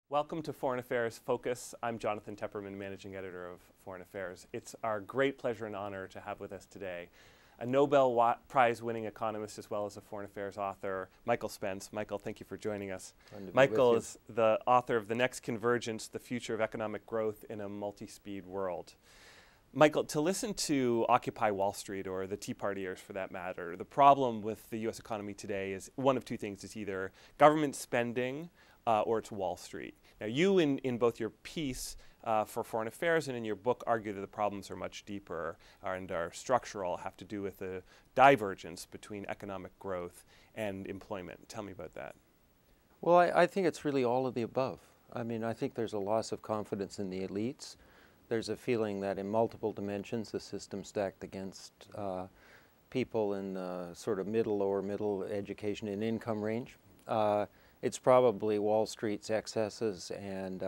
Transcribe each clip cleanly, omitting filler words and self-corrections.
Welcome to Foreign Affairs Focus. I'm Jonathan Tepperman, Managing Editor of Foreign Affairs. It's our great pleasure and honor to have with us today a Nobel Prize-winning economist as well as a foreign affairs author, Michael Spence. Michael, thank you for joining us. Michael is the author of The Next Convergence, The Future of Economic Growth in a Multi-Speed World. Michael, to listen to Occupy Wall Street, or the Tea Partiers for that matter, the problem with the U.S. economy today is one of two things. It's either government spending or it's Wall Street. Now, you in both your piece for Foreign Affairs and in your book argue that the problems are much deeper and are structural, have to do with the divergence between economic growth and employment. Tell me about that. Well, I think it's really all of the above. I mean, I think there's a loss of confidence in the elites. There's a feeling that in multiple dimensions, the system stacked against people in sort of lower middle education and income range. It's probably Wall Street's excesses and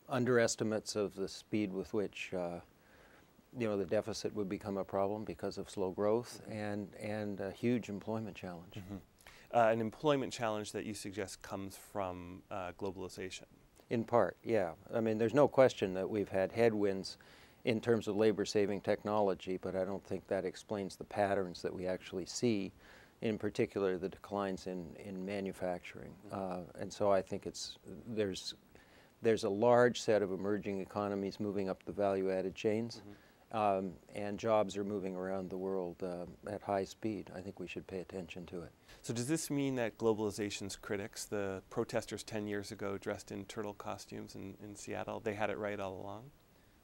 underestimates of the speed with which the deficit would become a problem because of slow growth and a huge employment challenge. An employment challenge that you suggest comes from globalization. In part, yeah. I mean, there's no question that we've had headwinds in terms of labor-saving technology, but I don't think that explains the patterns that we actually see, in particular the declines in manufacturing. And so I think there's a large set of emerging economies moving up the value-added chains, and jobs are moving around the world at high speed. I think we should pay attention to it. So does this mean that globalization's critics, the protesters 10 years ago dressed in turtle costumes in Seattle, they had it right all along?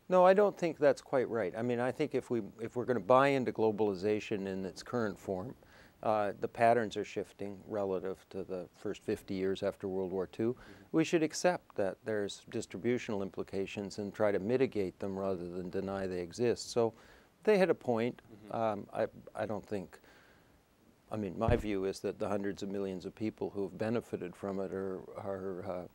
No, I don't think that's quite right. I mean, I think if we're going to buy into globalization in its current form, the patterns are shifting relative to the first 50 years after World War II. We should accept that there's distributional implications and try to mitigate them rather than deny they exist. So they had a point. I don't think, I mean, my view is that the hundreds of millions of people who have benefited from it are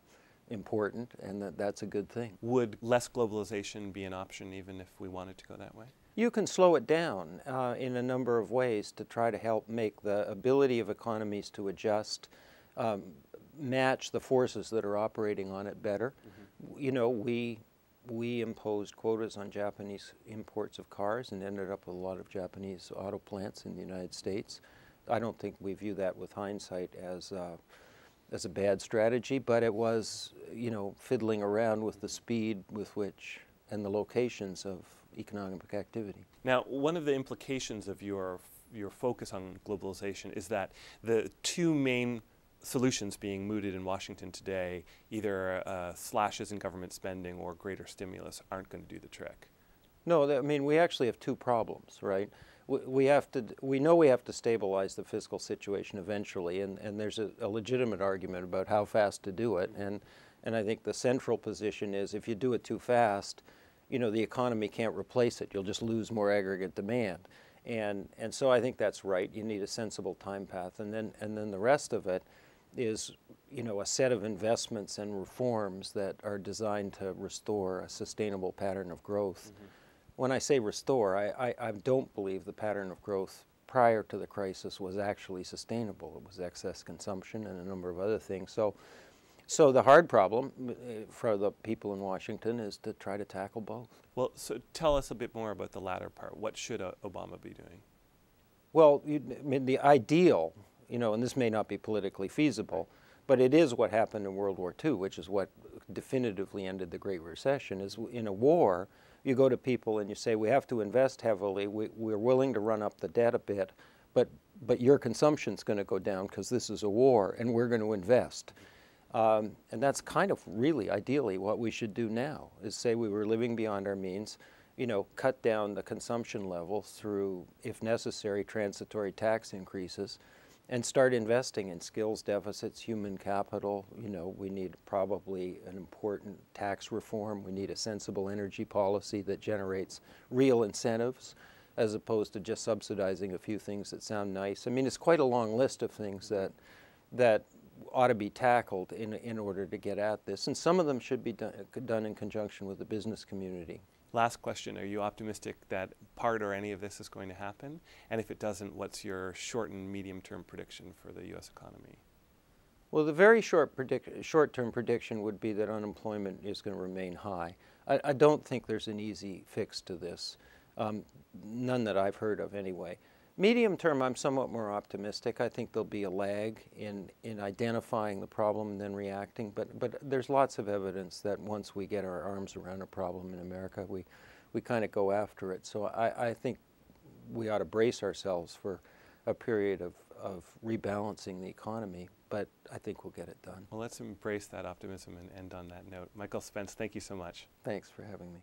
important, and that's a good thing. Would less globalization be an option even if we wanted to go that way? You can slow it down in a number of ways to try to help make the ability of economies to adjust, match the forces that are operating on it better. You know, we imposed quotas on Japanese imports of cars and ended up with a lot of Japanese auto plants in the United States. I don't think we view that with hindsight as a bad strategy, but it was, fiddling around with the speed with which and the locations of economic activity. Now, one of the implications of your focus on globalization is that the two main solutions being mooted in Washington today, either slashes in government spending or greater stimulus, aren't going to do the trick. No, I mean, we actually have two problems, right? We know we have to stabilize the fiscal situation eventually, and there's a legitimate argument about how fast to do it. And I think the central position is if you do it too fast, the economy can't replace it. You'll just lose more aggregate demand. And so I think that's right. You need a sensible time path. And then the rest of it is, a set of investments and reforms that are designed to restore a sustainable pattern of growth. When I say restore, I don't believe the pattern of growth prior to the crisis was actually sustainable. It was excess consumption and a number of other things. So the hard problem for the people in Washington is to try to tackle both. Well, so tell us a bit more about the latter part. What should Obama be doing? Well, I mean, the ideal, and this may not be politically feasible, but it is what happened in World War II, which is what definitively ended the Great Recession, is in a war, you go to people and you say, we have to invest heavily, we're willing to run up the debt a bit, but your consumption's going to go down because this is a war, and we're going to invest. And that's kind of really, ideally, what we should do now, is say we were living beyond our means, cut down the consumption level through, if necessary, transitory tax increases, and start investing in skills deficits, human capital. We need probably an important tax reform. We need a sensible energy policy that generates real incentives as opposed to just subsidizing a few things that sound nice. I mean, it's quite a long list of things that ought to be tackled in order to get at this. And some of them should be done in conjunction with the business community. Last question, are you optimistic that part or any of this is going to happen? And if it doesn't, what's your short and medium-term prediction for the U.S. economy? Well, the very short-term prediction would be that unemployment is going to remain high. I don't think there's an easy fix to this, none that I've heard of anyway. Medium term, I'm somewhat more optimistic. I think there'll be a lag in identifying the problem and then reacting, but there's lots of evidence that once we get our arms around a problem in America, we kind of go after it. So I think we ought to brace ourselves for a period of rebalancing the economy, but I think we'll get it done. Well, let's embrace that optimism and end on that note. Michael Spence, thank you so much. Thanks for having me.